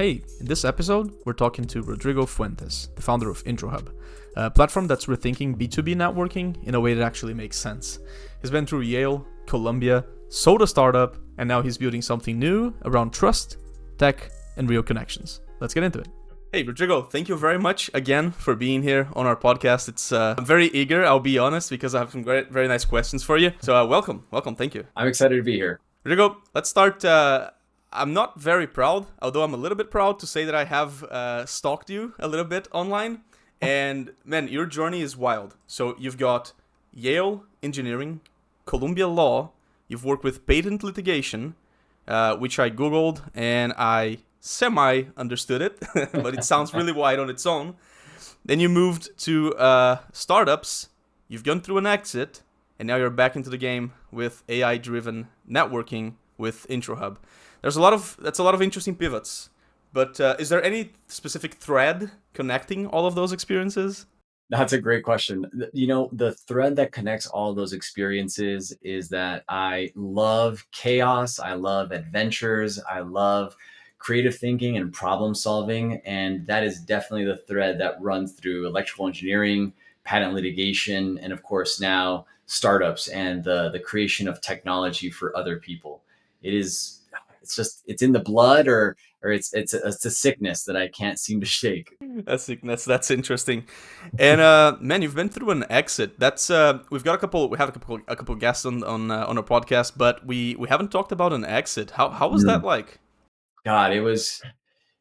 Hey, in this episode, we're talking to Rodrigo Fuentes, the founder of IntroHub, a platform that's rethinking B2B networking in a way that actually makes sense. He's been through Yale, Columbia, sold a startup, and now he's building something new around trust, tech, and real connections. Let's get into it. Hey, Rodrigo, thank you very much again for being here on our podcast. I'm very eager, I'll be honest, because I have some very nice questions for you. So welcome, thank you. I'm excited to be here. Rodrigo, let's start. I'm not very proud, although I'm a little bit proud to say that I have stalked you a little bit online. And man, your journey is wild. So you've got Yale Engineering, Columbia Law, you've worked with patent litigation, which I Googled and I semi-understood it, but it sounds really wide on its own. Then you moved to startups, you've gone through an exit, and now you're back into the game with AI-driven networking with IntroHub. That's a lot of interesting pivots, but is there any specific thread connecting all of those experiences? That's a great question. You know, the thread that connects all those experiences is that I love chaos. I love adventures. I love creative thinking and problem solving. And that is definitely the thread that runs through electrical engineering, patent litigation, and of course now startups and the creation of technology for other people. It's in the blood, or it's a sickness that I can't seem to shake. That's interesting. And man, you've been through an exit. That's we had a couple guests on our podcast, but we haven't talked about an exit. How was that like? God, it was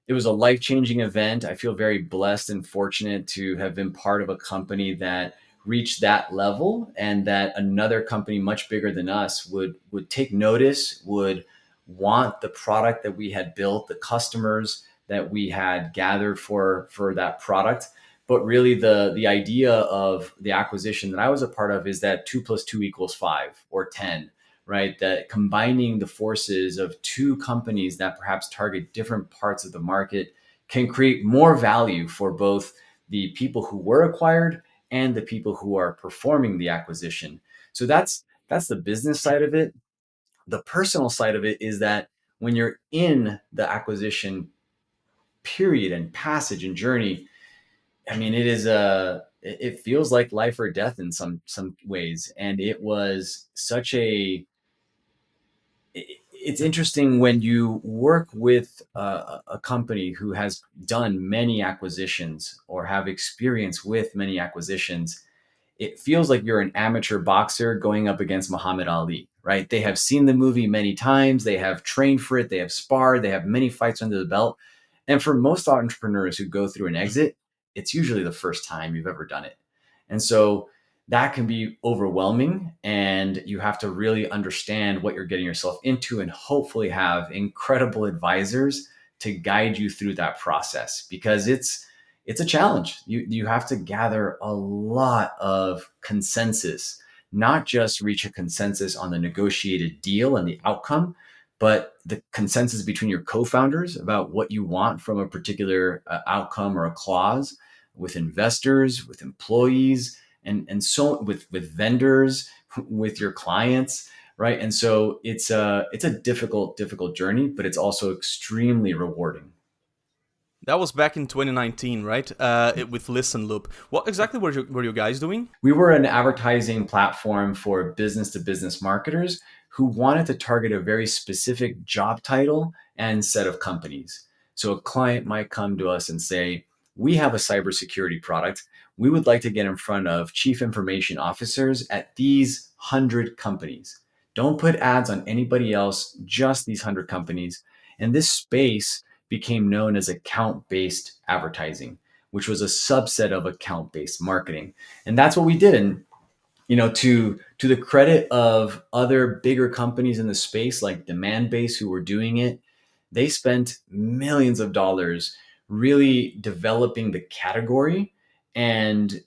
a life-changing event. I feel very blessed and fortunate to have been part of a company that reached that level, and that another company much bigger than us would take notice, would want the product that we had built, the customers that we had gathered for that product. But really the idea of the acquisition that I was a part of is that 2 + 2 = 5 or 10, right? That combining the forces of two companies that perhaps target different parts of the market can create more value for both the people who were acquired and the people who are performing the acquisition. So that's the business side of it. The personal side of it is that when you're in the acquisition period and passage and journey, I mean, it feels like life or death in some ways. And it was such it's interesting when you work with a company who has done many acquisitions or have experience with many acquisitions. It feels like you're an amateur boxer going up against Muhammad Ali, right? They have seen the movie many times, they have trained for it, they have sparred, they have many fights under the belt. And for most entrepreneurs who go through an exit, it's usually the first time you've ever done it. And so that can be overwhelming, and you have to really understand what you're getting yourself into and hopefully have incredible advisors to guide you through that process, because it's a challenge. You have to gather a lot of consensus, not just reach a consensus on the negotiated deal and the outcome, but the consensus between your co-founders about what you want from a particular outcome or a clause, with investors, with employees, and so with vendors, with your clients, right? And so it's a difficult journey, but it's also extremely rewarding. That was back in 2019, right? With ListenLoop. What exactly were you guys doing? We were an advertising platform for business to business marketers who wanted to target a very specific job title and set of companies. So a client might come to us and say, we have a cybersecurity product. We would like to get in front of chief information officers at these 100 companies. Don't put ads on anybody else, just these 100 companies. And this space became known as account-based advertising, which was a subset of account-based marketing. And that's what we did. And to the credit of other bigger companies in the space like Demandbase who were doing it, they spent millions of dollars really developing the category. And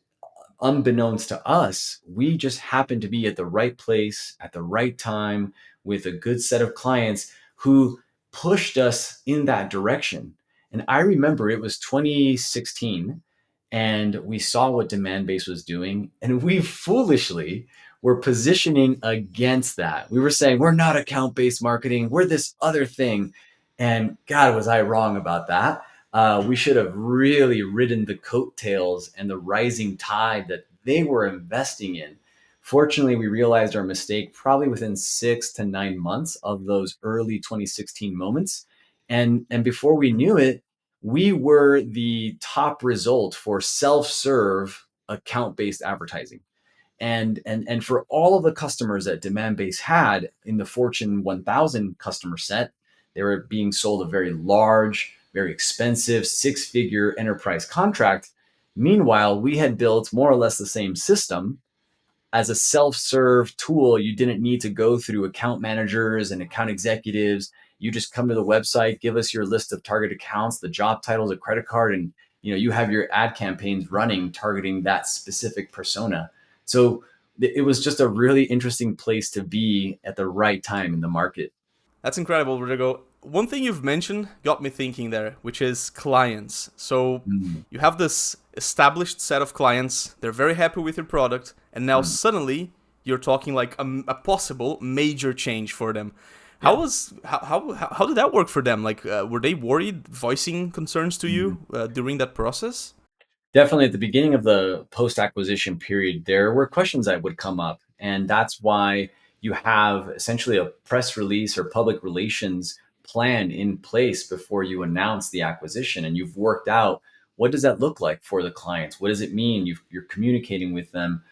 unbeknownst to us, we just happened to be at the right place at the right time with a good set of clients who pushed us in that direction. And I remember it was 2016 and we saw what Demandbase was doing, and we foolishly were positioning against that. We were saying, we're not account-based marketing, we're this other thing. And God, was I wrong about that. We should have really ridden the coattails and the rising tide that they were investing in. Fortunately, we realized our mistake probably within 6 to 9 months of those early 2016 moments. And before we knew it, we were the top result for self-serve account-based advertising. And for all of the customers that Demandbase had in the Fortune 1000 customer set, they were being sold a very large, very expensive six-figure enterprise contract. Meanwhile, we had built more or less the same system as a self-serve tool. You didn't need to go through account managers and account executives. You just come to the website, give us your list of target accounts, the job titles, a credit card, and you have your ad campaigns running targeting that specific persona. So it was just a really interesting place to be at the right time in the market. That's incredible, Rodrigo. One thing you've mentioned got me thinking there, which is clients. So Mm, you have this established set of clients, they're very happy with your product, and now mm, suddenly you're talking like a possible major change for them. yeah. How did that work for them? Like, were they worried, voicing concerns to Mm. you during that process? Definitely at the beginning of the post acquisition period, there were questions that would come up. And that's why you have essentially a press release or public relations plan in place before you announce the acquisition. And you've worked out what does that look like for the clients? What does it mean? You're communicating with them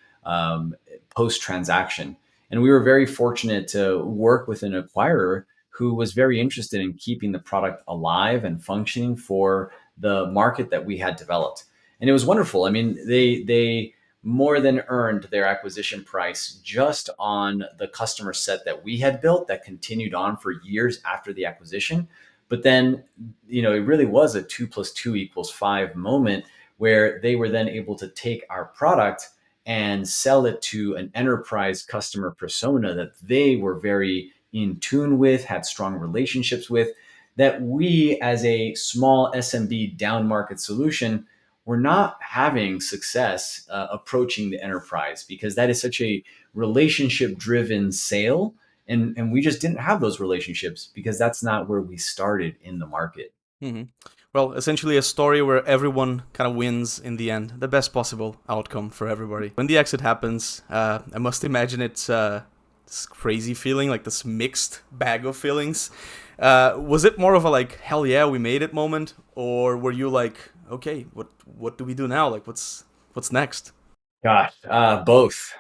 post transaction. And we were very fortunate to work with an acquirer who was very interested in keeping the product alive and functioning for the market that we had developed. And it was wonderful. I mean, they more than earned their acquisition price just on the customer set that we had built that continued on for years after the acquisition. But then, it really was a 2 plus 2 equals 5 moment where they were then able to take our product and sell it to an enterprise customer persona that they were very in tune with, had strong relationships with, that we as a small SMB down market solution we're not having success approaching the enterprise because that is such a relationship driven sale. And we just didn't have those relationships because that's not where we started in the market. Hmm. Well, essentially a story where everyone kind of wins in the end, the best possible outcome for everybody. When the exit happens, I must imagine it's this crazy feeling, like this mixed bag of feelings. Was it more of a like hell yeah we made it moment, or were you like okay what do we do now? Like what's next? Gosh,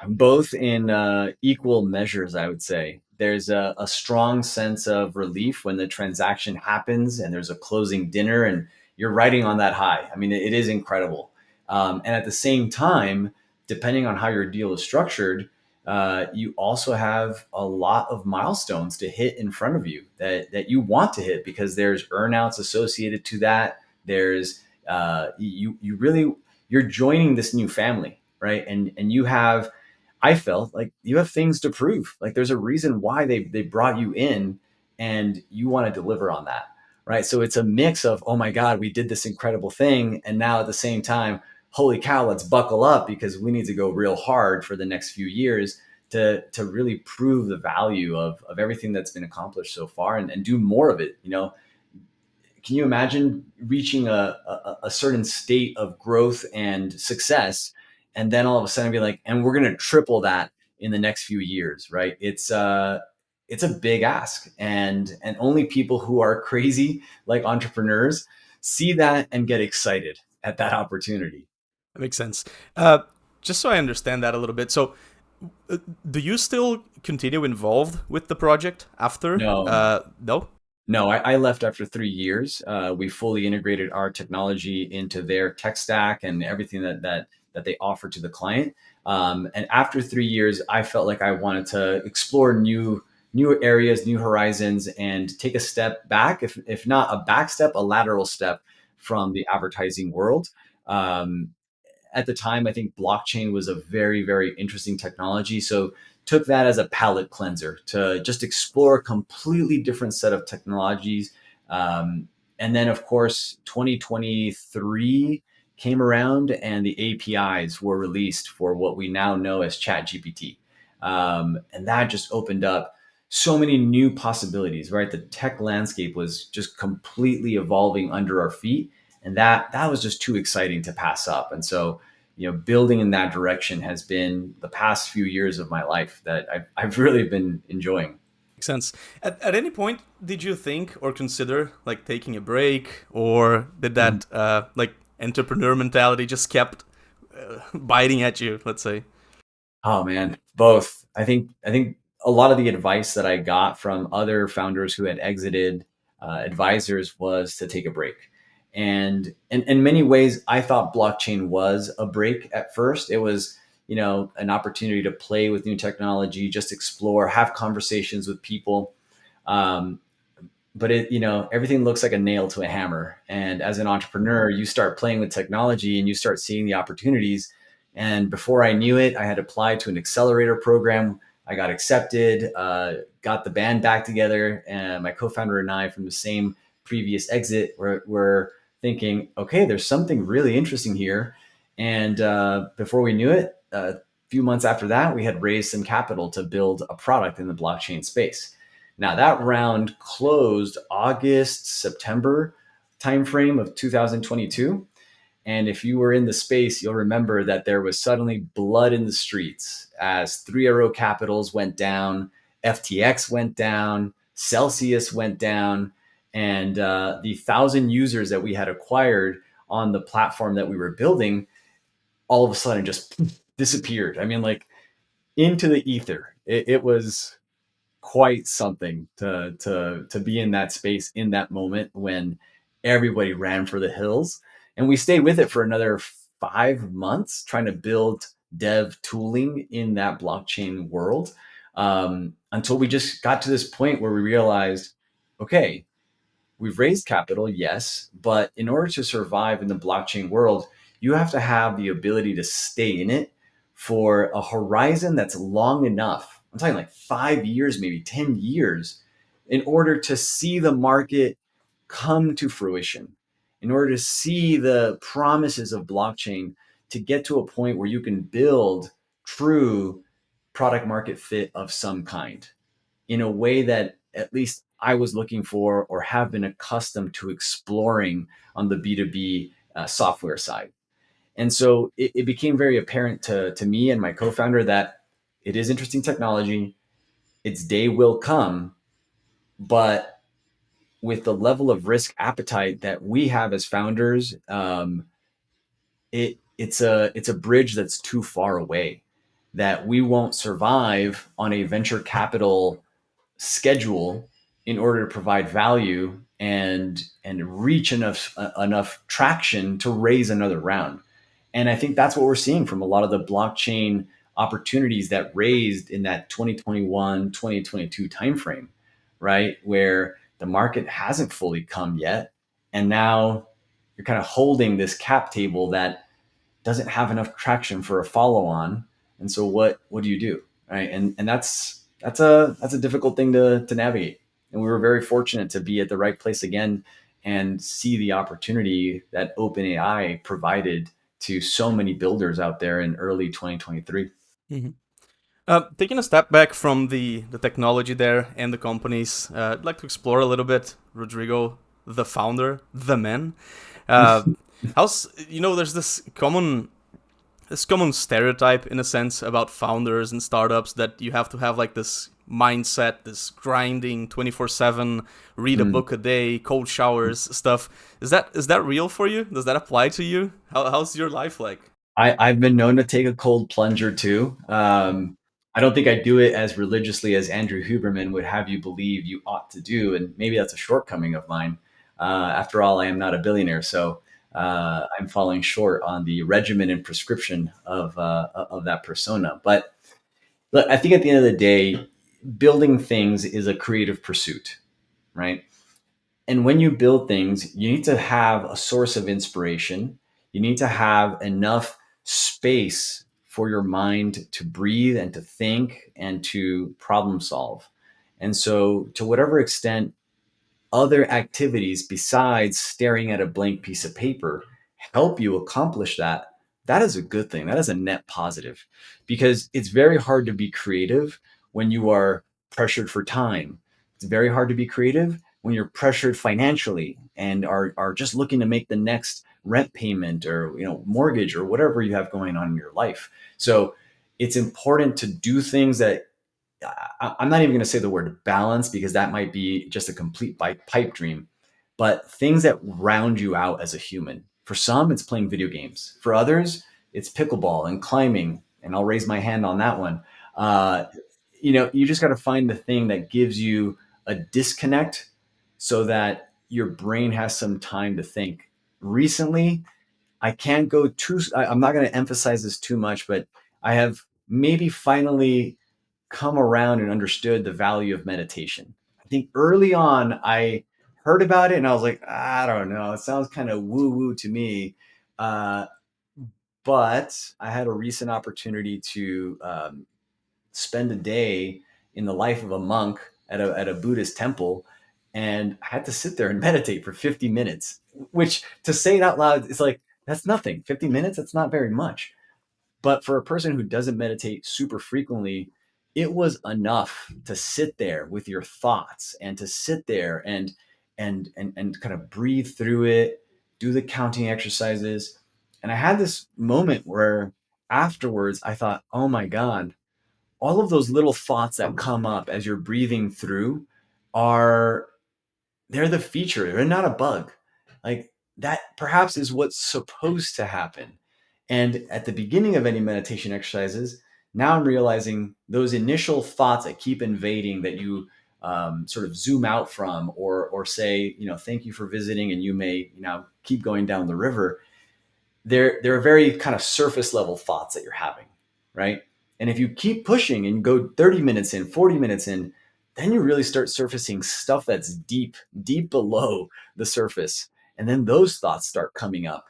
both in equal measures, I would say. There's a strong sense of relief when the transaction happens and there's a closing dinner and you're riding on that high. I mean, it is incredible. And at the same time, depending on how your deal is structured, you also have a lot of milestones to hit in front of you that you want to hit because there's earnouts associated to that. There's you really you're joining this new family, right? And you have, I felt like you have things to prove. Like there's a reason why they brought you in, and you want to deliver on that, right? So it's a mix of, oh my God, we did this incredible thing, and now at the same time, holy cow, let's buckle up because we need to go real hard for the next few years to really prove the value of everything that's been accomplished so far, and do more of it. Can you imagine reaching a certain state of growth and success, and then all of a sudden be like, and we're going to triple that in the next few years, right? It's a big ask, and only people who are crazy like entrepreneurs see that and get excited at that opportunity. That makes sense. Uh, just so I understand that a little bit. So, do you still continue involved with the project after? No, No. no, I left after 3 years. We fully integrated our technology into their tech stack and everything that they offer to the client. And after 3 years, I felt like I wanted to explore new areas, new horizons, and take a step back, if not a back step, a lateral step from the advertising world. Um, at the time, I think blockchain was a very, very interesting technology. So took that as a palate cleanser to just explore a completely different set of technologies. Um, and then, of course, 2023 came around and the APIs were released for what we now know as ChatGPT. And that just opened up so many new possibilities, right? The tech landscape was just completely evolving under our feet, and that was just too exciting to pass up. And so, building in that direction has been the past few years of my life that I've really been enjoying. Makes sense. At any point, did you think or consider like taking a break, or did that like entrepreneur mentality just kept biting at you? Let's say. Oh man, both. I think a lot of the advice that I got from other founders who had exited, advisors, was to take a break. And in many ways, I thought blockchain was a break at first. It was, an opportunity to play with new technology, just explore, have conversations with people. Um, but everything looks like a nail to a hammer, and as an entrepreneur you start playing with technology and you start seeing the opportunities. And before I knew it, I had applied to an accelerator program. I got accepted, got the band back together, and my co-founder and I, from the same previous exit, were thinking, okay, there's something really interesting here. And before we knew it, a few months after that, we had raised some capital to build a product in the blockchain space. Now that round closed August, September timeframe of 2022. And if you were in the space, you'll remember that there was suddenly blood in the streets as Three Arrow Capitals went down, FTX went down, Celsius went down, and the 1,000 users that we had acquired on the platform that we were building all of a sudden just disappeared. I mean, like, into the ether. It was quite something to be in that space in that moment when everybody ran for the hills. And we stayed with it for another 5 months trying to build dev tooling in that blockchain world, until we just got to this point where we realized, okay, we've raised capital, yes, but in order to survive in the blockchain world, you have to have the ability to stay in it for a horizon that's long enough. I'm talking like 5 years, maybe 10 years, in order to see the market come to fruition, in order to see the promises of blockchain to get to a point where you can build true product market fit of some kind in a way that at least I was looking for or have been accustomed to exploring on the B2B software side. And so it became very apparent to me and my co founder that it is interesting technology, its day will come, but with the level of risk appetite that we have as founders, it's a bridge that's too far away, that we won't survive on a venture capital schedule in order to provide value and reach enough traction to raise another round. And I think that's what we're seeing from a lot of the blockchain opportunities that raised in that 2021 2022 timeframe, right? Where the market hasn't fully come yet. And now you're kind of holding this cap table that doesn't have enough traction for a follow on. And so what do you do? Right. And that's a difficult thing to navigate. And we were very fortunate to be at the right place again and see the opportunity that OpenAI provided to so many builders out there in early 2023. Mhm. Taking a step back from the technology there and the companies, I'd like to explore a little bit Rodrigo, the founder, the man. Uh, how's there's this common stereotype in a sense about founders and startups that you have to have like this mindset, this grinding 24/7, read a Mm. book a day, cold showers stuff. Is that real for you? Does that apply to you? How's your life like? I've been known to take a cold plunger too. I don't think I do it as religiously as Andrew Huberman would have you believe you ought to do, and maybe that's a shortcoming of mine. After all, I am not a billionaire, so I'm falling short on the regimen and prescription of that persona. But look, I think at the end of the day, building things is a creative pursuit, right? And when you build things, you need to have a source of inspiration. You need to have enough space for your mind to breathe and to think and to problem solve. And so, to whatever extent other activities besides staring at a blank piece of paper help you accomplish that, that is a good thing. That is a net positive, because it's very hard to be creative when you are pressured for time. It's very hard to be creative when you're pressured financially and are just looking to make the next rent payment or mortgage or whatever you have going on in your life. So it's important to do things that I'm not even going to say the word balance because that might be just a complete pipe dream, but things that round you out as a human. For some, it's playing video games. For others, it's pickleball and climbing. And I'll raise my hand on that one. Uh, you just got to find the thing that gives you a disconnect so that your brain has some time to think. Recently, I can't go too, I'm not going to emphasize this too much, but I have maybe finally come around and understood the value of meditation. I think early on, I heard about it and I was like, I don't know, it sounds kind of woo woo to me. Uh, but I had a recent opportunity to spend a day in the life of a monk at a Buddhist temple. And I had to sit there and meditate for 50 minutes, which to say it out loud, it's like, that's nothing. 50 minutes, that's not very much. But for a person who doesn't meditate super frequently, it was enough to sit there with your thoughts and to sit there and kind of breathe through it, do the counting exercises. And I had this moment where afterwards I thought, oh my God, all of those little thoughts that come up as you're breathing through are they're the feature. They're not a bug. Like that perhaps is what's supposed to happen. And at the beginning of any meditation exercises, now I'm realizing those initial thoughts that keep invading that you sort of zoom out from or say, thank you for visiting and you may, keep going down the river. They're very kind of surface level thoughts that you're having, right? And if you keep pushing and go 30 minutes in, 40 minutes in, then you really start surfacing stuff that's deep below the surface. And then those thoughts start coming up.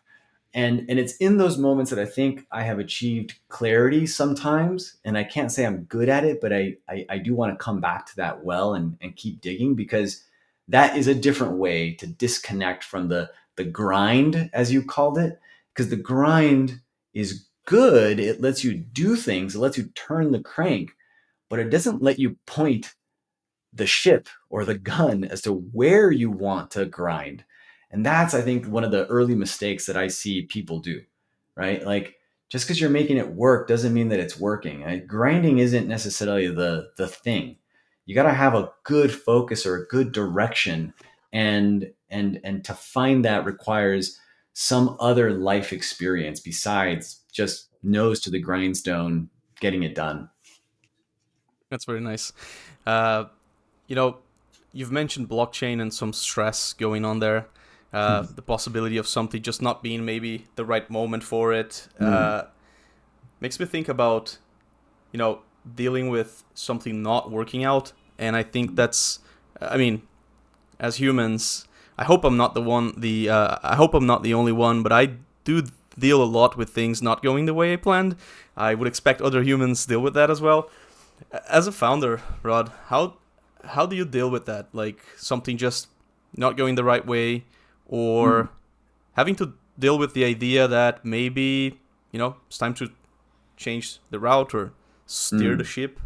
And it's in those moments that I think I have achieved clarity sometimes. And I can't say I'm good at it, but I do want to come back to that well and keep digging because that is a different way to disconnect from the grind, as you called it. Because the grind is good. It lets you do things. It lets you turn the crank, but it doesn't let you point the ship or the gun as to where you want to grind. And that's, I think, one of the early mistakes that I see people do, right? Like just because you're making it work doesn't mean that it's working. Grinding isn't necessarily the thing. You got to have a good focus or a good direction. And to find that requires some other life experience besides just nose to the grindstone, getting it done. That's very nice. Uh, you know, you've mentioned blockchain and some stress going on there. The possibility of something just not being maybe the right moment for it makes me think about, dealing with something not working out. And I think that's, I mean, as humans, I hope I'm not the one. I hope I'm not the only one, but I do deal a lot with things not going the way I planned. I would expect other humans deal with that as well. As a founder, Rod, how do you deal with that? Like something just not going the right way, Mm. or having to deal with the idea that maybe it's time to change the route or steer the Mm. ship.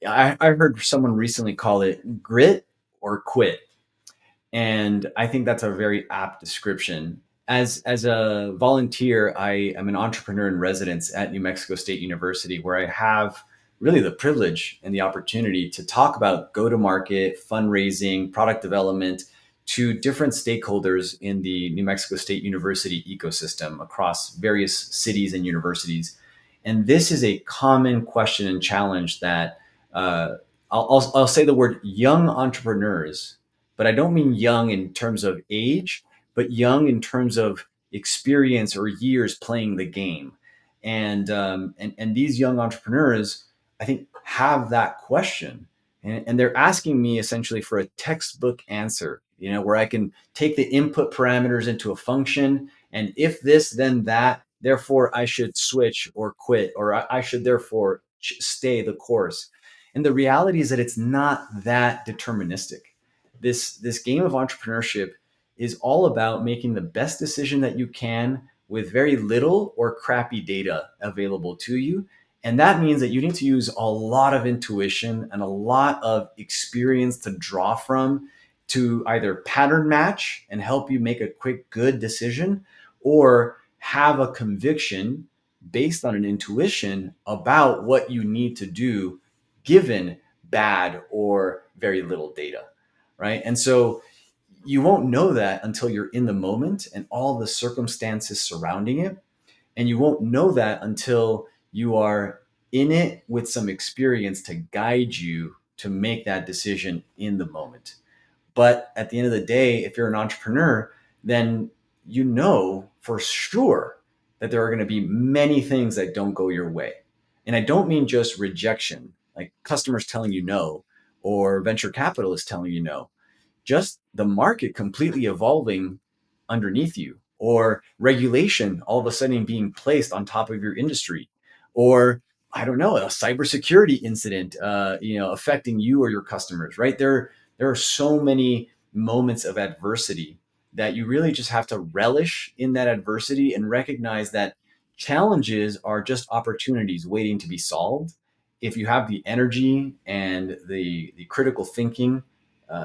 I heard someone recently call it grit or quit. And I think that's a very apt description. As a volunteer, I am an entrepreneur in residence at New Mexico State University, where I have really the privilege and the opportunity to talk about go to market, fundraising, product development to different stakeholders in the New Mexico State University ecosystem across various cities and universities. And this is a common question and challenge that I'll say the word young entrepreneurs, but I don't mean young in terms of age, but young in terms of experience or years playing the game. And these young entrepreneurs, I think, have that question, and they're asking me essentially for a textbook answer. Where I can take the input parameters into a function, and if this, then that. Therefore, I should switch or quit, or I should therefore stay the course. And the reality is that it's not that deterministic. This game of entrepreneurship is all about making the best decision that you can with very little or crappy data available to you, And that means that you need to use a lot of intuition and a lot of experience to draw from to either pattern match and help you make a quick, good decision, or have a conviction based on an intuition about what you need to do given bad or very little data, right? And so you won't know that until you're in the moment and all the circumstances surrounding it. And you won't know that until you are in it with some experience to guide you to make that decision in the moment. But at the end of the day, if you're an entrepreneur, then you know for sure that there are going to be many things that don't go your way. And I don't mean just rejection, like customers telling you no or venture capitalists telling you no, just the market completely evolving underneath you, or regulation all of a sudden being placed on top of your industry, or I don't know, a cybersecurity incident, affecting you or your customers. Right there are so many moments of adversity that you really just have to relish in that adversity and recognize that challenges are just opportunities waiting to be solved if you have the energy and the critical thinking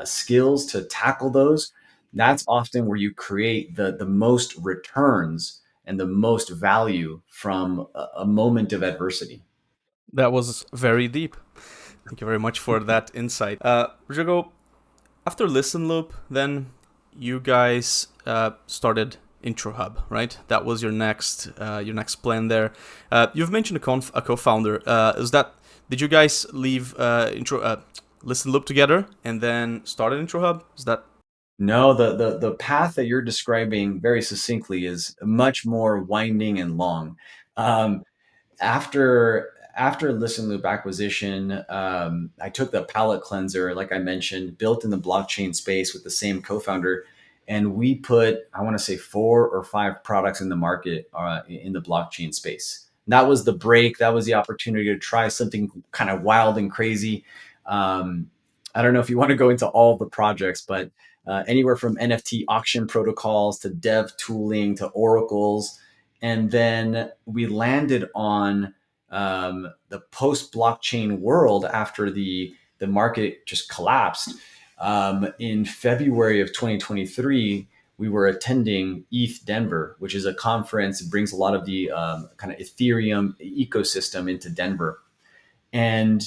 skills to tackle those. That's often where you create the most returns and the most value from a moment of adversity. That was very deep. Thank you very much for that insight. Rodrigo, after ListenLoop, then you guys started IntroHub, right? That was your next plan there. You've mentioned a co-founder. Is that did you guys leave ListenLoop together and then started IntroHub? Is that No, the path that you're describing very succinctly is much more winding and long. Um, after ListenLoop acquisition, I took the palette cleanser, like I mentioned, built in the blockchain space with the same co-founder, and we put, I want to say, 4 or 5 products in the market in the blockchain space. And that was the break. That was the opportunity to try something kind of wild and crazy. Um, I don't know if you want to go into all the projects, but anywhere from NFT auction protocols to dev tooling to oracles. And then we landed on the post blockchain world after the market just collapsed. In February of 2023, we were attending ETH Denver, which is a conference that brings a lot of the kind of Ethereum ecosystem into Denver. And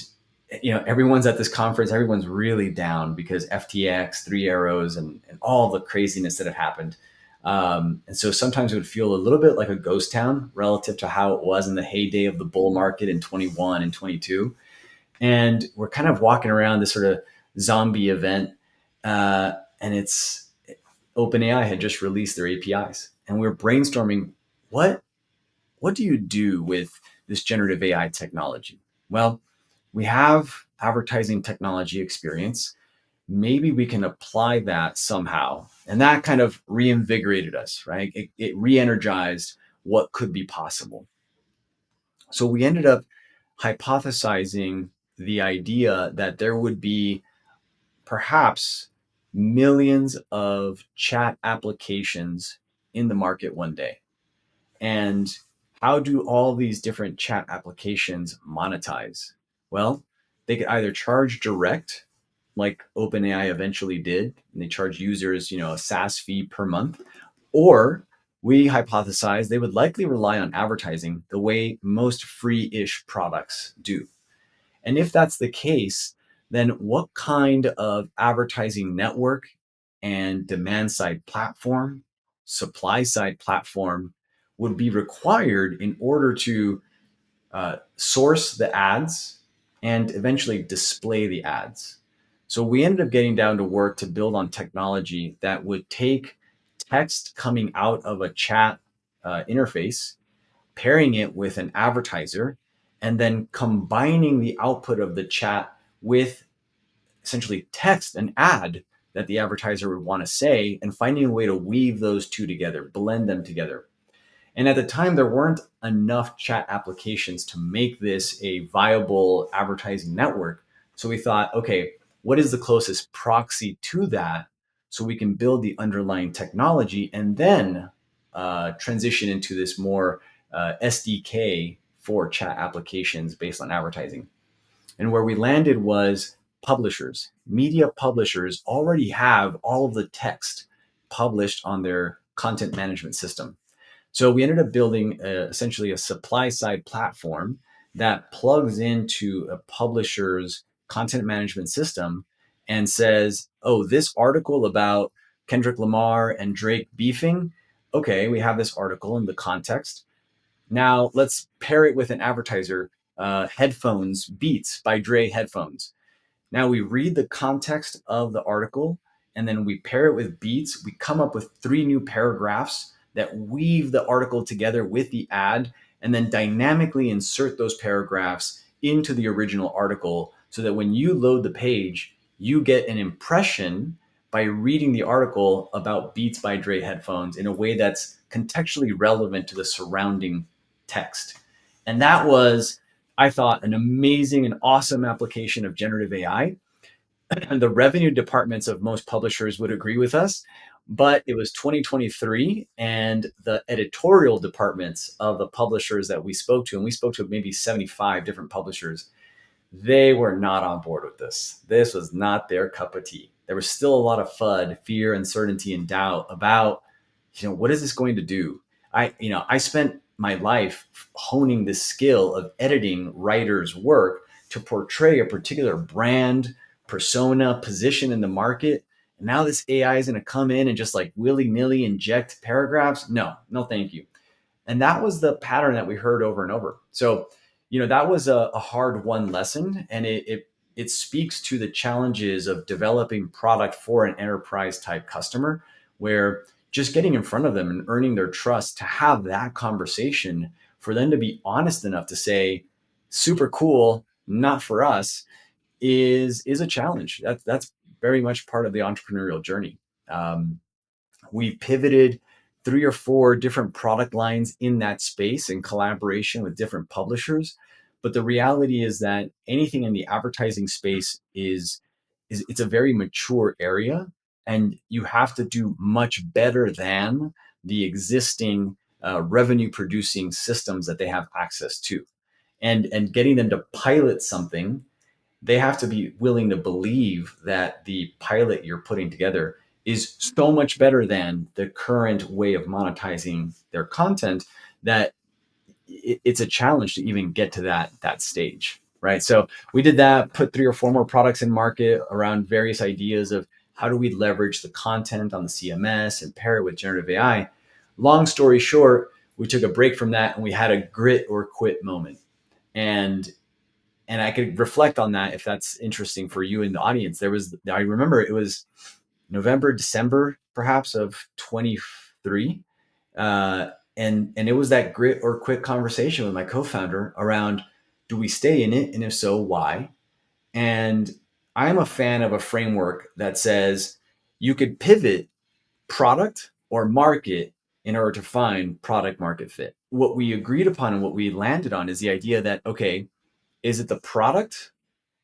everyone's at this conference, everyone's really down because FTX, Three Arrows, and all the craziness that had happened. And so sometimes it would feel a little bit like a ghost town relative to how it was in the heyday of the bull market in 21 and 22. And we're kind of walking around this sort of zombie event, and it's OpenAI had just released their APIs, and we were brainstorming what what do you do with this generative AI technology? Well, we have advertising technology experience. Maybe we can apply that somehow. And that kind of reinvigorated us, right? It re-energized what could be possible. So we ended up hypothesizing the idea that there would be perhaps millions of chat applications in the market one day. And how do all these different chat applications monetize? Well, they could either charge direct, like OpenAI eventually did, and they charge users, a SaaS fee per month, or we hypothesize they would likely rely on advertising the way most free-ish products do. And if that's the case, then what kind of advertising network and demand side platform, supply side platform would be required in order to source the ads and eventually display the ads? So we ended up getting down to work to build on technology that would take text coming out of a chat interface, pairing it with an advertiser, and then combining the output of the chat with essentially text an ad that the advertiser would want to say, and finding a way to weave those two together, blend them together. And at the time, there weren't enough chat applications to make this a viable advertising network. So we thought, okay, what is the closest proxy to that, so we can build the underlying technology and then transition into this more SDK for chat applications based on advertising. And where we landed was publishers. Media publishers already have all of the text published on their content management system. So we ended up building essentially a supply side platform that plugs into a publisher's content management system and says, oh, this article about Kendrick Lamar and Drake beefing. Okay, we have this article in the context. Now let's pair it with an advertiser, headphones, Beats by Dre headphones. Now we read the context of the article and then we pair it with Beats. We come up with 3 new paragraphs that weave the article together with the ad and then dynamically insert those paragraphs into the original article so that when you load the page, you get an impression by reading the article about Beats by Dre headphones in a way that's contextually relevant to the surrounding text. And that was, I thought, an amazing and awesome application of generative AI. And the revenue departments of most publishers would agree with us, but it was 2023 and the editorial departments of the publishers that we spoke to, and we spoke to maybe 75 different publishers, they were not on board with this. This was not their cup of tea. There was still a lot of FUD, fear, uncertainty, and doubt about, what is this going to do? I spent my life honing the skill of editing writers' work to portray a particular brand, persona, position in the market. And now this AI is going to come in and just like willy-nilly inject paragraphs. No, no, thank you. And that was the pattern that we heard over and over. So, that was a hard won lesson. And it speaks to the challenges of developing product for an enterprise type customer, where just getting in front of them and earning their trust to have that conversation, for them to be honest enough to say, super cool, not for us, is a challenge. That's very much part of the entrepreneurial journey. We pivoted 3 or 4 different product lines in that space in collaboration with different publishers. But the reality is that anything in the advertising space is it's a very mature area, and you have to do much better than the existing revenue producing systems that they have access to. And getting them to pilot something, they have to be willing to believe that the pilot you're putting together is so much better than the current way of monetizing their content that it's a challenge to even get to that stage, right? So we did that, put 3 or 4 more products in market around various ideas of how do we leverage the content on the CMS and pair it with generative AI. Long story short, we took a break from that and we had a grit or quit moment. And I could reflect on that if that's interesting for you in the audience. I remember it was November, December, perhaps of 23. And it was that grit or quit conversation with my co-founder around, do we stay in it? And if so, why? And I'm a fan of a framework that says you could pivot product or market in order to find product market fit. What we agreed upon and what we landed on is the idea that, okay, is it the product?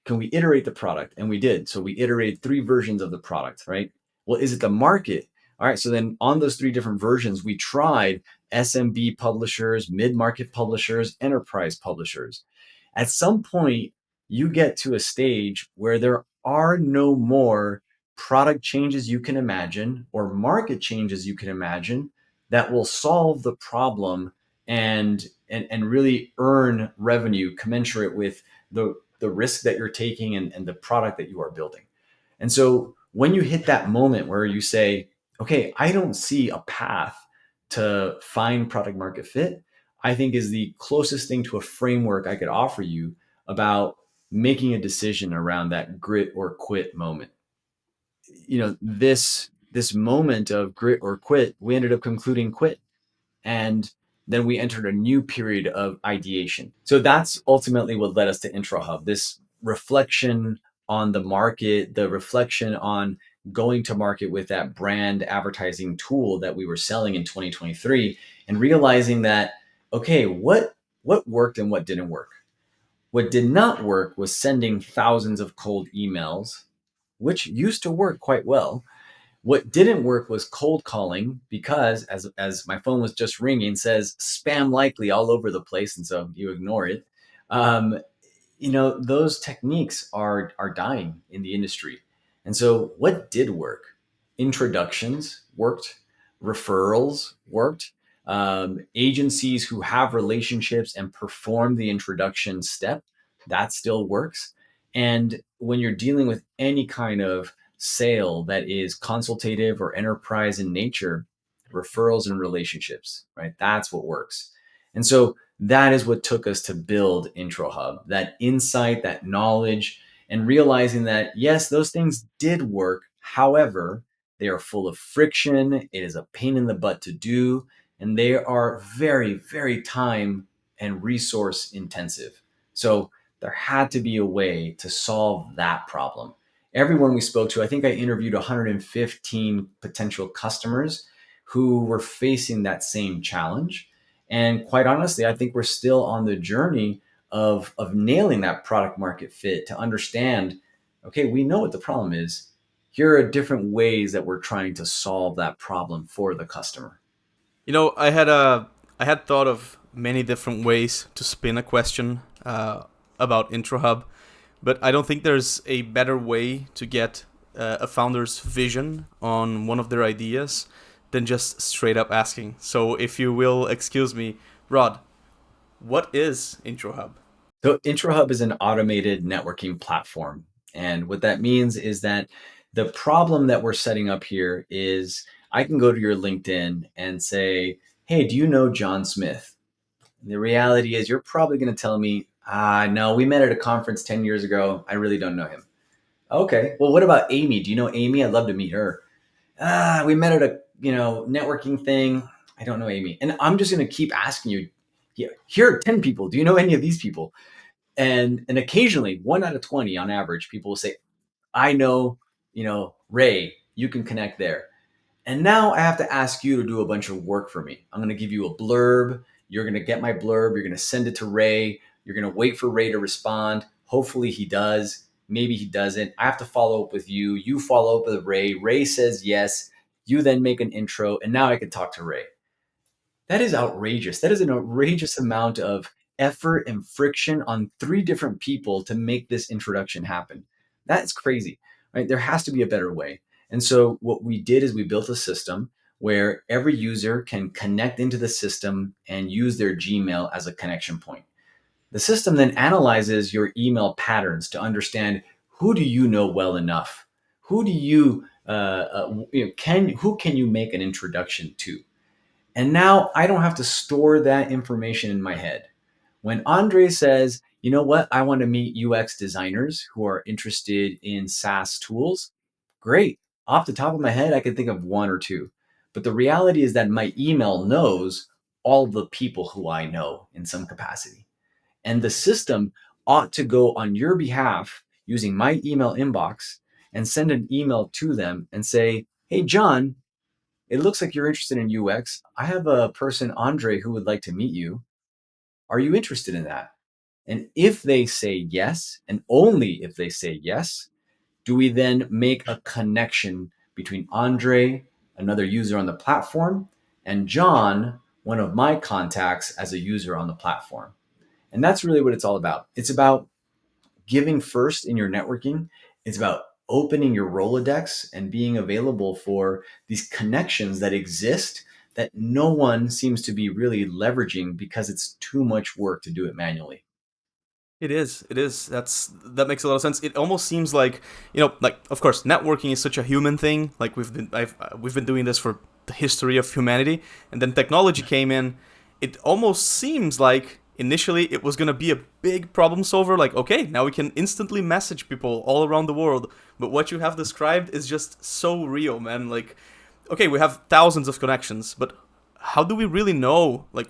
Can we iterate the product? And we did. So we iterated 3 versions of the product, right? Well, is it the market? All right. So then on those 3 different versions, we tried SMB publishers, mid-market publishers, enterprise publishers. At some point, you get to a stage where there are no more product changes you can imagine or market changes you can imagine that will solve the problem and really earn revenue commensurate with the risk that you're taking and the product that you are building. And so when you hit that moment where you say, okay, I don't see a path to find product market fit, I think is the closest thing to a framework I could offer you about making a decision around that grit or quit moment. This moment of grit or quit, we ended up concluding quit. And then we entered a new period of ideation. So that's ultimately what led us to IntroHub, this reflection on the market, the reflection on going to market with that brand advertising tool that we were selling in 2023, and realizing that, okay, what worked and what didn't work? What did not work was sending thousands of cold emails, which used to work quite well. What didn't work was cold calling because as my phone was just ringing, says spam likely all over the place, and so you ignore it. Um, those techniques are dying in the industry. And so what did work? Introductions worked, referrals worked, agencies who have relationships and perform the introduction step, that still works. And when you're dealing with any kind of sale that is consultative or enterprise in nature, referrals and relationships, right? That's what works. And so that is what took us to build IntroHub, that insight, that knowledge, and realizing that, yes, those things did work. However, they are full of friction. It is a pain in the butt to do, and they are very, very time and resource intensive. So there had to be a way to solve that problem. Everyone we spoke to, I think I interviewed 115 potential customers who were facing that same challenge. And quite honestly, I think we're still on the journey of nailing that product market fit to understand, okay, we know what the problem is. Here are different ways that we're trying to solve that problem for the customer. I had thought of many different ways to spin a question about IntroHub, but I don't think there's a better way to get a founder's vision on one of their ideas than just straight up asking. So, if you will excuse me, Rod, what is IntroHub? So IntroHub is an automated networking platform. And what that means is that the problem that we're setting up here is I can go to your LinkedIn and say, hey, do you know John Smith? And the reality is you're probably going to tell me, no, we met at a conference 10 years ago. I really don't know him. Okay. Well, what about Amy? Do you know Amy? I'd love to meet her. We met at a, networking thing. I don't know Amy. And I'm just going to keep asking you, yeah, here are 10 people. Do you know any of these people? And occasionally, 1 out of 20 on average, people will say, I know, Ray, you can connect there. And now I have to ask you to do a bunch of work for me. I'm going to give you a blurb. You're going to get my blurb. You're going to send it to Ray. You're going to wait for Ray to respond. Hopefully he does. Maybe he doesn't. I have to follow up with you. You follow up with Ray. Ray says yes. You then make an intro. And now I can talk to Ray. That is outrageous. That is an outrageous amount of effort and friction on 3 different people to make this introduction happen. That's crazy, right? There has to be a better way. And so what we did is we built a system where every user can connect into the system and use their Gmail as a connection point. The system then analyzes your email patterns to understand who do you know well enough? Who do who can you make an introduction to? And now I don't have to store that information in my head. When Andre says, you know what, I want to meet UX designers who are interested in SaaS tools, great. Off the top of my head, I can think of 1 or 2. But the reality is that my email knows all the people who I know in some capacity. And the system ought to go on your behalf using my email inbox and send an email to them and say, hey, John, it looks like you're interested in UX. I have a person, Andre, who would like to meet you. Are you interested in that? And if they say yes, and only if they say yes, do we then make a connection between Andre, another user on the platform, and John, one of my contacts as a user on the platform? And that's really what it's all about. It's about giving first in your networking. It's about opening your Rolodex and being available for these connections that exist that no one seems to be really leveraging because it's too much work to do it manually. It is. It is. That makes a lot of sense. It almost seems like, like, of course, networking is such a human thing. Like we've been doing this for the history of humanity, and then technology came in. It almost seems like initially it was gonna be a big problem solver. Like, okay, now we can instantly message people all around the world. But what you have described is just so real, man. Like, okay, we have thousands of connections, but how do we really know like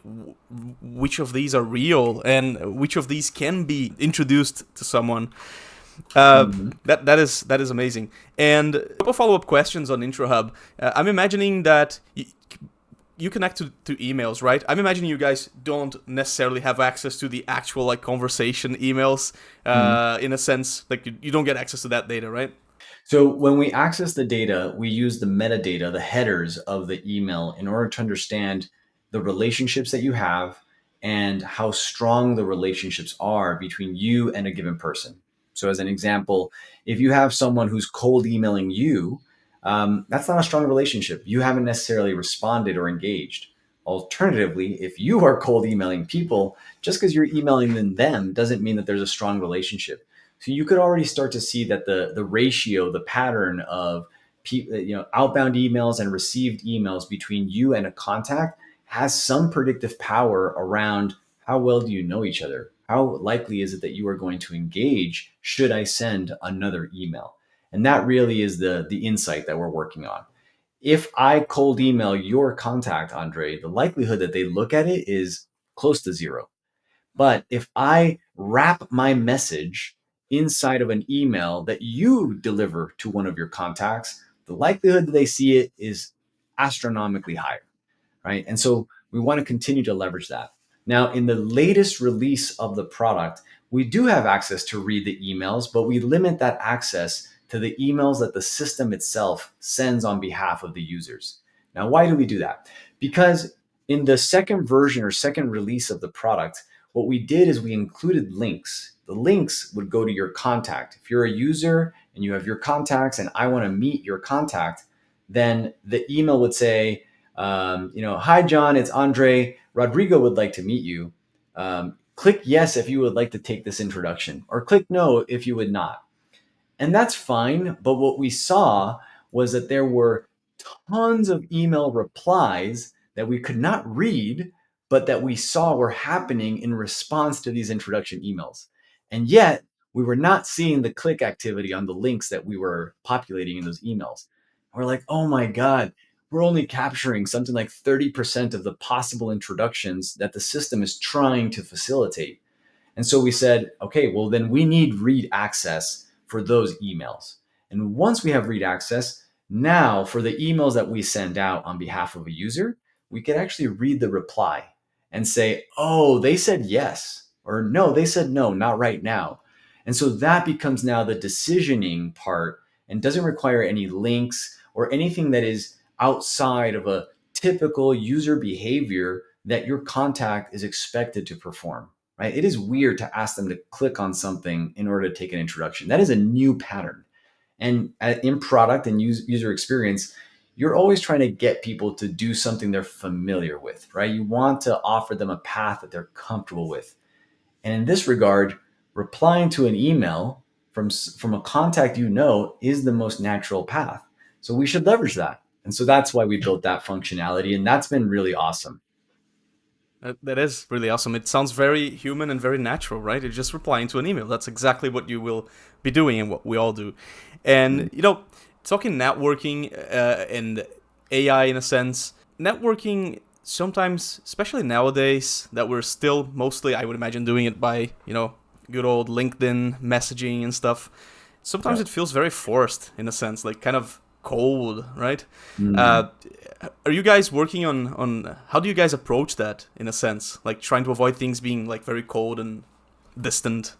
which of these are real and which of these can be introduced to someone? Mhm. That is amazing. And a couple follow-up questions on IntroHub. I'm imagining that you connect to emails, right? I'm imagining you guys don't necessarily have access to the actual like conversation emails, Mhm. in a sense, like you don't get access to that data, right? So when we access the data, we use the metadata, the headers of the email in order to understand the relationships that you have and how strong the relationships are between you and a given person. So as an example, if you have someone who's cold emailing you, that's not a strong relationship. You haven't necessarily responded or engaged. Alternatively, if you are cold emailing people, just because you're emailing them doesn't mean that there's a strong relationship. So you could already start to see that the ratio, the pattern of outbound emails and received emails between you and a contact has some predictive power around how well do you know each other? How likely is it that you are going to engage should I send another email? And that really is the insight that we're working on. If I cold email your contact, Andre, the likelihood that they look at it is close to zero. But if I wrap my message inside of an email that you deliver to one of your contacts, the likelihood that they see it is astronomically higher, right? And so we want to continue to leverage that. Now, in the latest release of the product, we do have access to read the emails, but we limit that access to the emails that the system itself sends on behalf of the users. Now, why do we do that? Because in the second version or second release of the product, what we did is we included links. The links would go to your contact. If you're a user and you have your contacts and I want to meet your contact, then the email would say, hi, John, it's Andre. Rodrigo would like to meet you. Click yes if you would like to take this introduction, or click no if you would not. And that's fine. But what we saw was that there were tons of email replies that we could not read, but that we saw were happening in response to these introduction emails. And yet, we were not seeing the click activity on the links that we were populating in those emails. We're like, oh my God, we're only capturing something like 30% of the possible introductions that the system is trying to facilitate. And so we said, okay, well, then we need read access for those emails. And once we have read access, now for the emails that we send out on behalf of a user, we can actually read the reply and say, oh, they said yes, or no, they said no, not right now. And so that becomes now the decisioning part and doesn't require any links or anything that is outside of a typical user behavior that your contact is expected to perform, right? It is weird to ask them to click on something in order to take an introduction. That is a new pattern. And in product and user experience, you're always trying to get people to do something they're familiar with, right? You want to offer them a path that they're comfortable with. And in this regard, replying to an email from a contact you know is the most natural path. So we should leverage that. And so that's why we built that functionality. And that's been really awesome. That is really awesome. It sounds very human and very natural, right? You're just replying to an email. That's exactly what you will be doing and what we all do. And, talking networking and AI in a sense, networking sometimes, especially nowadays, that we're still mostly, I would imagine, doing it by, good old LinkedIn messaging and stuff. Sometimes Yeah. it feels very forced in a sense, like kind of cold, right? Mm. Uh, are you guys working on how do you guys approach that in a sense, like trying to avoid things being like very cold and distant?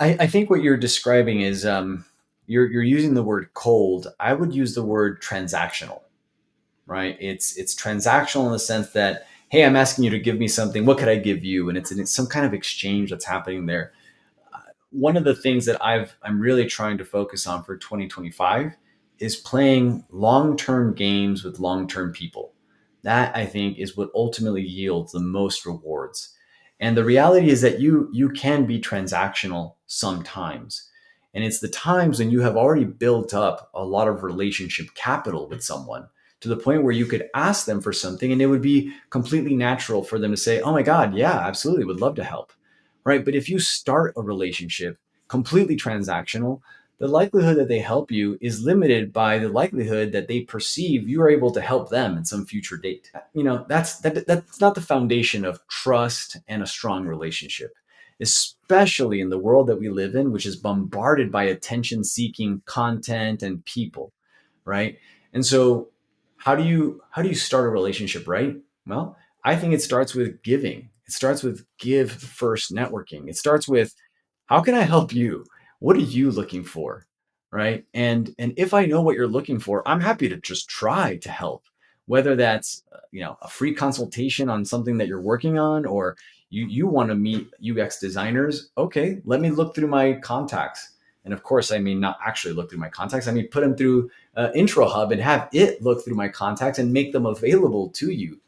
I think what you're describing is you're using the word cold. I would use the word transactional, right? It's transactional in the sense that, hey, I'm asking you to give me something. What could I give you? And it's some kind of exchange that's happening there. One of the things that I'm really trying to focus on for 2025 is playing long-term games with long-term people. That I think is what ultimately yields the most rewards. And the reality is that you can be transactional sometimes. And it's the times when you have already built up a lot of relationship capital with someone to the point where you could ask them for something and it would be completely natural for them to say, "Oh my God, yeah, absolutely, would love to help." Right? But if you start a relationship completely transactional, the likelihood that they help you is limited by the likelihood that they perceive you are able to help them in some future date. That's not the foundation of trust and a strong relationship, especially in the world that we live in, which is bombarded by attention-seeking content and people, right? And so, how do you start a relationship, right? Well, I think it starts with giving. It starts with give first networking. It starts with, how can I help you? What are you looking for? right? And if I know what you're looking for, I'm happy to just try to help. Whether that's a free consultation on something that you're working on, or you want to meet UX designers, okay, let me look through my contacts. And of course, I mean not actually look through my contacts. I mean put them through IntroHub and have it look through my contacts and make them available to you.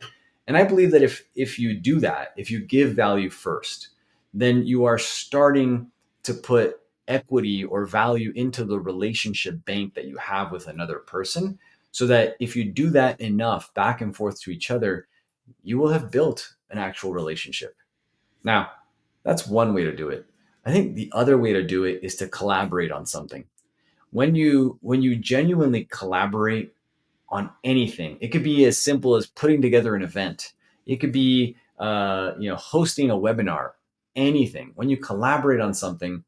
And I believe that if you do that, if you give value first, then you are starting to put equity or value into the relationship bank that you have with another person. So that if you do that enough back and forth to each other, you will have built an actual relationship. Now, that's one way to do it. I think the other way to do it is to collaborate on something. When you genuinely collaborate on anything. It could be as simple as putting together an event. It could be hosting a webinar. Anything. When you collaborate on something,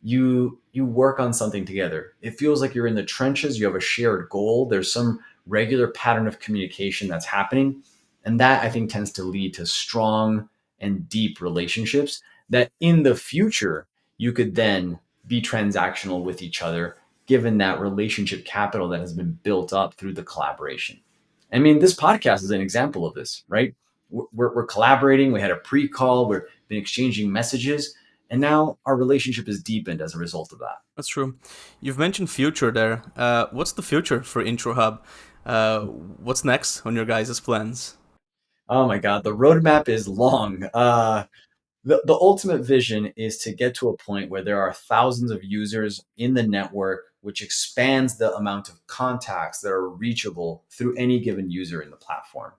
you work on something together. It feels like you're in the trenches. You have a shared goal. There's some regular pattern of communication that's happening, and that I think tends to lead to strong and deep relationships that in the future you could then be transactional with each other, given that relationship capital that has been built up through the collaboration. I mean, this podcast is an example of this, right? We're collaborating. We had a pre-call. We've been exchanging messages, and now our relationship is deepened as a result of that. That's true. You've mentioned future there. What's the future for IntroHub? What's next on your guys' plans? Oh my God, the roadmap is long. The ultimate vision is to get to a point where there are thousands of users in the network, which expands the amount of contacts that are reachable through any given user in the platform.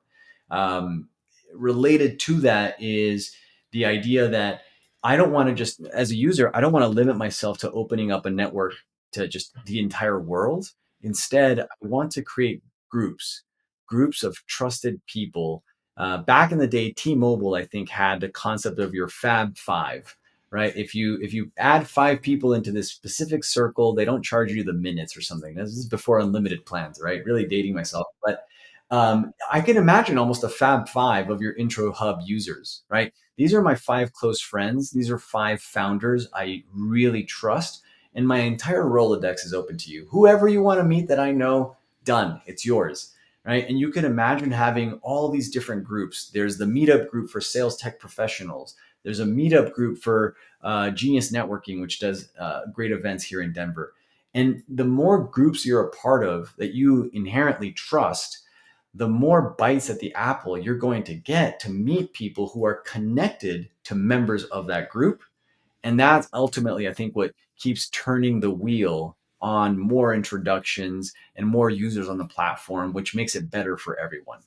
Um, Related to that is the idea that I don't want to just, as a user, I don't want to limit myself to opening up a network to just the entire world. Instead, I want to create groups, groups of trusted people. Back in the day, T-Mobile, I think, had the concept of your Fab Five, right? If you add five people into this specific circle, they don't charge you the minutes or something. This is before unlimited plans, right? Really dating myself, but I can imagine almost a Fab Five of your IntroHub users, right? These are my five close friends. These are five founders I really trust, and my entire Rolodex is open to you. Whoever you want to meet that I know, done. It's yours, right? And you can imagine having all these different groups. There's the meetup group for sales tech professionals. There's a meetup group for Genius Networking, which does great events here in Denver. And the more groups you're a part of that you inherently trust, the more bites at the apple you're going to get to meet people who are connected to members of that group. And that's ultimately, I think, what keeps turning the wheel on more introductions and more users on the platform, which makes it better for everyone.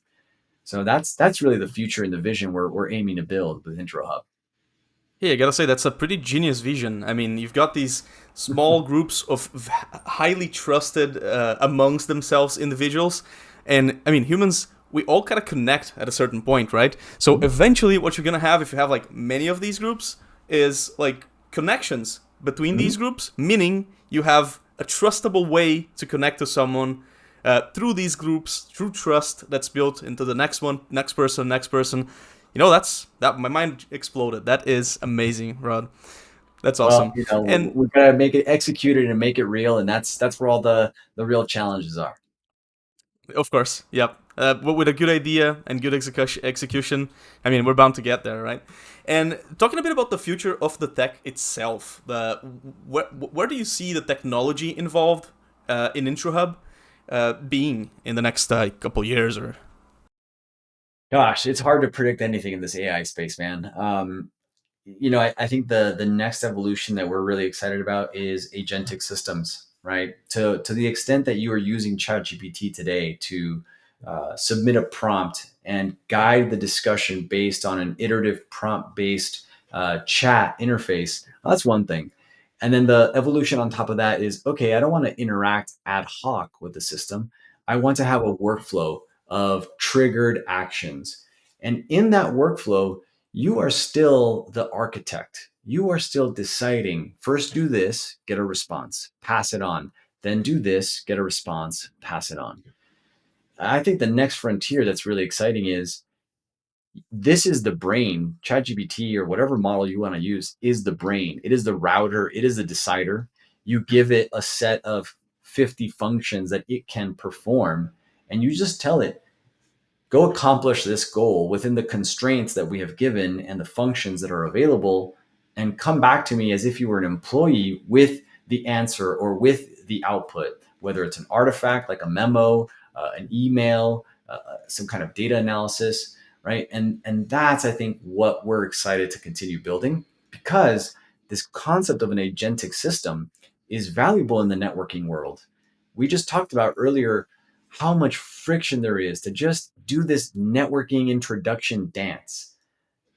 So that's really the future and the vision we're aiming to build with IntroHub. Yeah, I gotta say that's a pretty genius vision. I mean, you've got these small groups of highly trusted amongst themselves individuals, and I mean, humans, we all kind of connect at a certain point, right? So eventually, what you're gonna have if you have like many of these groups is like connections between these Mhm. groups, meaning you have a trustable way to connect to someone through these groups, through trust that's built into the next one, next person, next person. You know, that's that. My mind exploded. That is amazing, Rod. That's Well, awesome. And we've got to make it executed and make it real, and that's where all the real challenges are. of course, yep. But with a good idea and good execution, I mean, we're bound to get there, right? And talking a bit about the future of the tech itself, where do you see the technology involved in IntroHub being in the next couple years? Or Gosh, it's hard to predict anything in this AI space, man. I think the next evolution that we're really excited about is agentic systems, right? To the extent that you are using ChatGPT today to submit a prompt and guide the discussion based on an iterative prompt based chat interface, well, that's one thing. And then the evolution on top of that is okay, I don't want to interact ad hoc with the system. I want to have a workflow of triggered actions. And in that workflow, you are still the architect. You are still deciding first do this, get a response, pass it on. Then do this, get a response, pass it on. I think the next frontier that's really exciting is this is the brain. ChatGPT or whatever model you want to use is the brain. It is the router. It is the decider. You give it a set of 50 functions that it can perform, and you just tell it, go accomplish this goal within the constraints that we have given and the functions that are available, and come back to me as if you were an employee with the answer or with the output, whether it's an artifact like a memo, an email, some kind of data analysis, right? And that's, I think, what we're excited to continue building, because this concept of an agentic system is valuable in the networking world. We just talked about earlier how much friction there is to just do this networking introduction dance.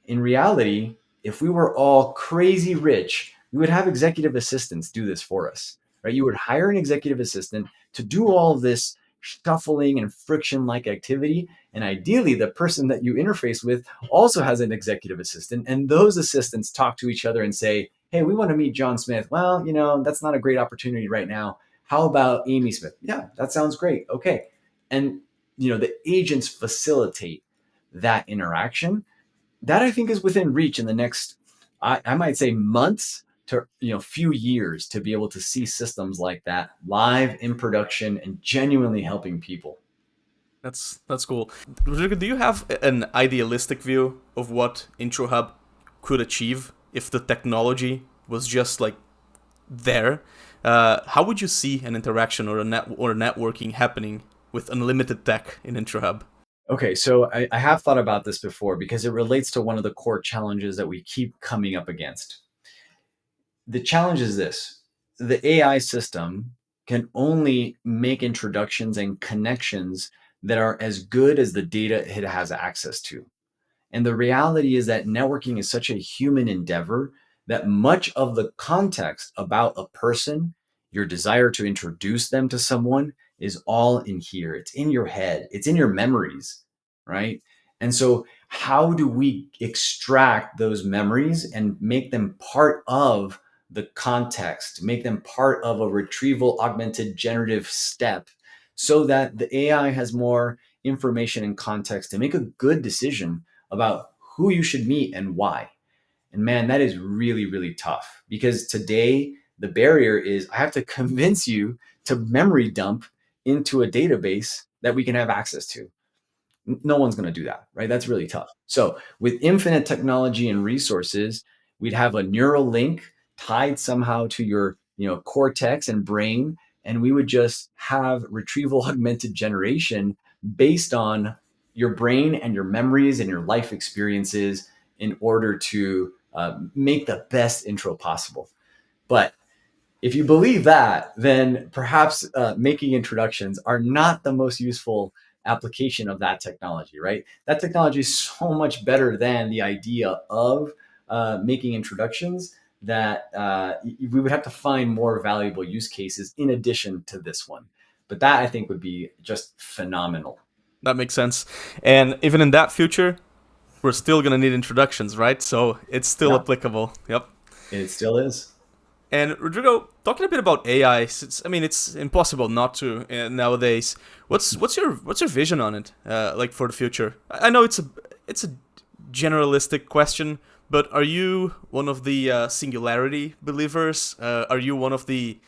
In reality, if we were all crazy rich, we would have executive assistants do this for us, right? You would hire an executive assistant to do all of this shuffling and friction like activity. And ideally, the person that you interface with also has an executive assistant. And those assistants talk to each other and say, hey, we want to meet John Smith. Well, that's not a great opportunity right now. How about Amy Smith? Yeah, that sounds great. Okay. And, the agents facilitate that interaction. That, I think, is within reach in the next, I might say, months to few years, to be able to see systems like that live in production and genuinely helping people. That's cool. Rodrigo, do you have an idealistic view of what IntroHub could achieve if the technology was just like there? How would you see an interaction or networking happening with unlimited tech in IntroHub? Okay, so I have thought about this before, because it relates to one of the core challenges that we keep coming up against. The challenge is this: the AI system can only make introductions and connections that are as good as the data it has access to. And the reality is that networking is such a human endeavor that much of the context about a person, your desire to introduce them to someone, is all in here. It's in your head, it's in your memories, right? And so, how do we extract those memories and make them part of the context, make them part of a retrieval augmented generative step, so that the AI has more information and context to make a good decision about who you should meet and why? And man, that is really, really tough, because today the barrier is I have to convince you to memory dump into a database that we can have access to. No one's going to do that, right? That's really tough. So with infinite technology and resources, we'd have a neural link tied somehow to your, cortex and brain, and we would just have retrieval augmented generation based on your brain and your memories and your life experiences, in order to make the best intro possible. But if you believe that, then perhaps making introductions are not the most useful application of that technology, right? That technology is so much better than the idea of making introductions, that we would have to find more valuable use cases in addition to this one. But that, I think, would be just phenomenal. That makes sense. And even in that future, we're still gonna need introductions, right? So it's still Yeah, applicable. Yep. it still is. And Rodrigo, talking a bit about AI, it's impossible not to nowadays. What's your vision on it, like for the future? I know it's a generalistic question, but are you one of the singularity believers? Are you one of the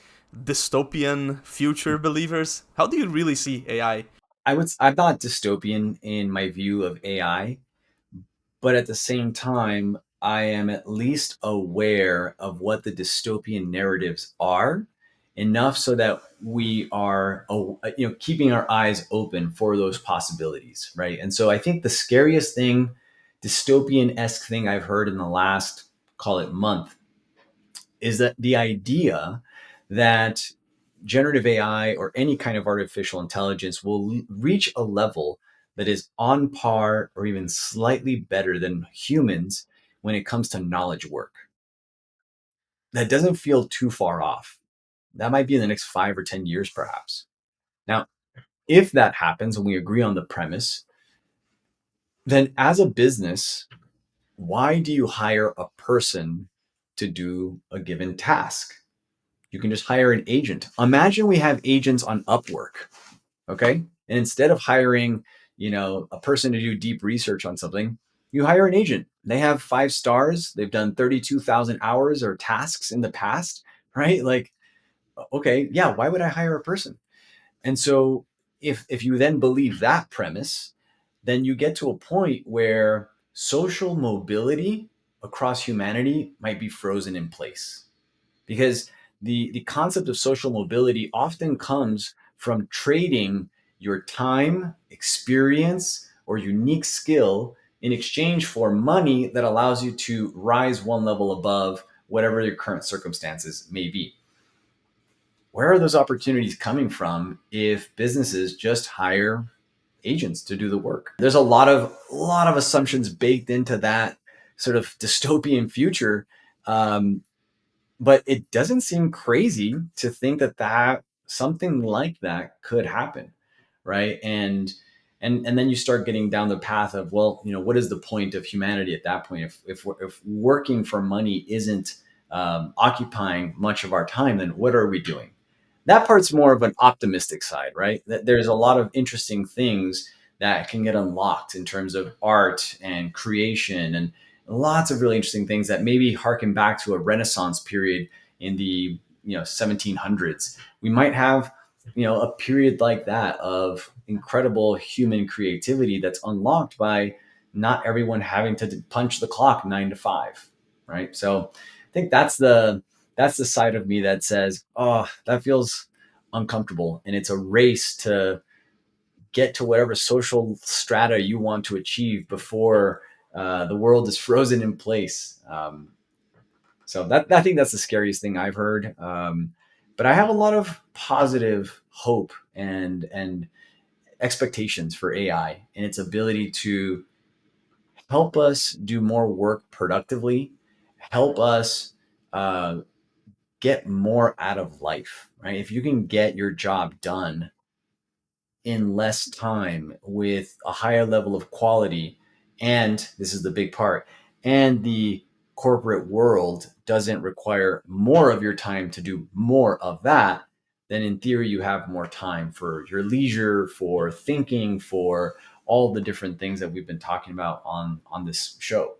dystopian future believers? How do you really see AI? I'm not dystopian in my view of AI, but at the same time, I am at least aware of what the dystopian narratives are, enough so that we are, keeping our eyes open for those possibilities, right? And so I think the scariest thing, dystopian-esque thing I've heard in the last, call it, month, is that the idea that generative AI or any kind of artificial intelligence will reach a level that is on par or even slightly better than humans when it comes to knowledge work. That doesn't feel too far off. That might be in the next 5 or 10 years, perhaps. Now, if that happens and we agree on the premise, then as a business, why do you hire a person to do a given task? You can just hire an agent. Imagine we have agents on Upwork. Okay. And instead of hiring, a person to do deep research on something, you hire an agent. They have 5 stars. They've done 32,000 hours or tasks in the past, right? Like, Okay, yeah, why would I hire a person? And so if you then believe that premise, then you get to a point where social mobility across humanity might be frozen in place. Because the concept of social mobility often comes from trading your time, experience, or unique skill in exchange for money that allows you to rise one level above whatever your current circumstances may be. Where are those opportunities coming from if businesses just hire agents to do the work? There's a lot of assumptions baked into that sort of dystopian future. Um, but it doesn't seem crazy to think that something like that could happen, right? And then you start getting down the path of, well, what is the point of humanity at that point? If working for money isn't occupying much of our time, then what are we doing? That part's more of an optimistic side, right? That there's a lot of interesting things that can get unlocked in terms of art and creation, and lots of really interesting things that maybe harken back to a Renaissance period in the 1700s. We might have a period like that of incredible human creativity that's unlocked by not everyone having to punch the clock 9 to 5, right? So I think that's the side of me that says, oh, that feels uncomfortable, and it's a race to get to whatever social strata you want to achieve before the world is frozen in place. So that I think that's the scariest thing I've heard. But I have a lot of positive hope and expectations for AI and its ability to help us do more work productively, help us uh, get more out of life. Right? If you can get your job done in less time with a higher level of quality, and this is the big part, and the corporate world doesn't require more of your time to do more of that, then in theory you have more time for your leisure, for thinking, for all the different things that we've been talking about on this show.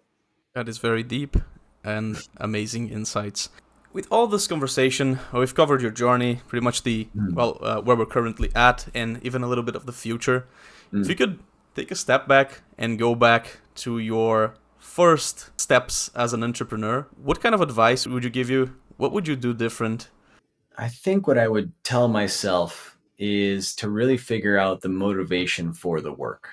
That is very deep and amazing insights. With all this conversation, we've covered your journey, pretty much Mm, where we're currently at, and even a little bit of the future. If you mm. could take a step back and go back to your first steps as an entrepreneur, what kind of advice would you give you? What would you do different? I think what I would tell myself is to really figure out the motivation for the work.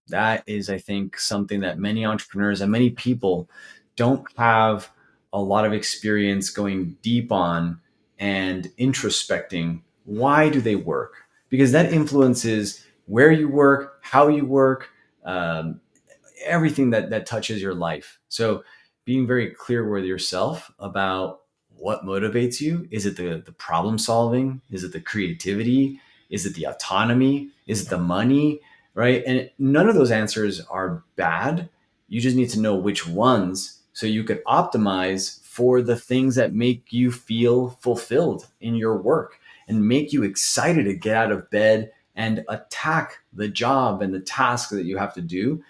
That is, I think, something that many entrepreneurs and many people don't have a lot of experience going deep on and introspecting. Why do they work? Because that influences where you work, how you work, um, everything that touches your life. So being very clear with yourself about what motivates you. Is it the problem solving? Is it the creativity? Is it the autonomy? Is it the money? Right? And none of those answers are bad. You just need to know which ones so you could optimize for the things that make you feel fulfilled in your work and make you excited to get out of bed and attack the job and the task that you have to do,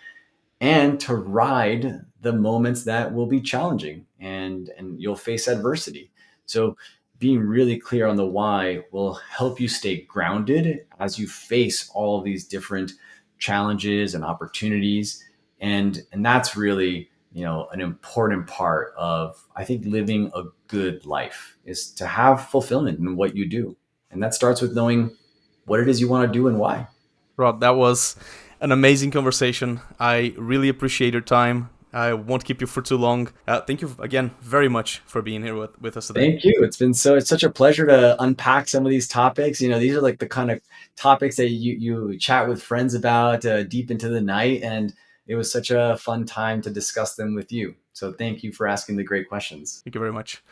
and to ride the moments that will be challenging and you'll face adversity. So being really clear on the why will help you stay grounded as you face all of these different challenges and opportunities. And that's really, an important part of, I think, living a good life is to have fulfillment in what you do. And that starts with knowing what it is you want to do and why. Rod, that was an amazing conversation. I really appreciate your time. I won't keep you for too long. Thank you again very much for being here with us today. Thank you. It's such a pleasure to unpack some of these topics. These are like the kind of topics that you chat with friends about deep into the night, and it was such a fun time to discuss them with you. So thank you for asking the great questions. Thank you very much.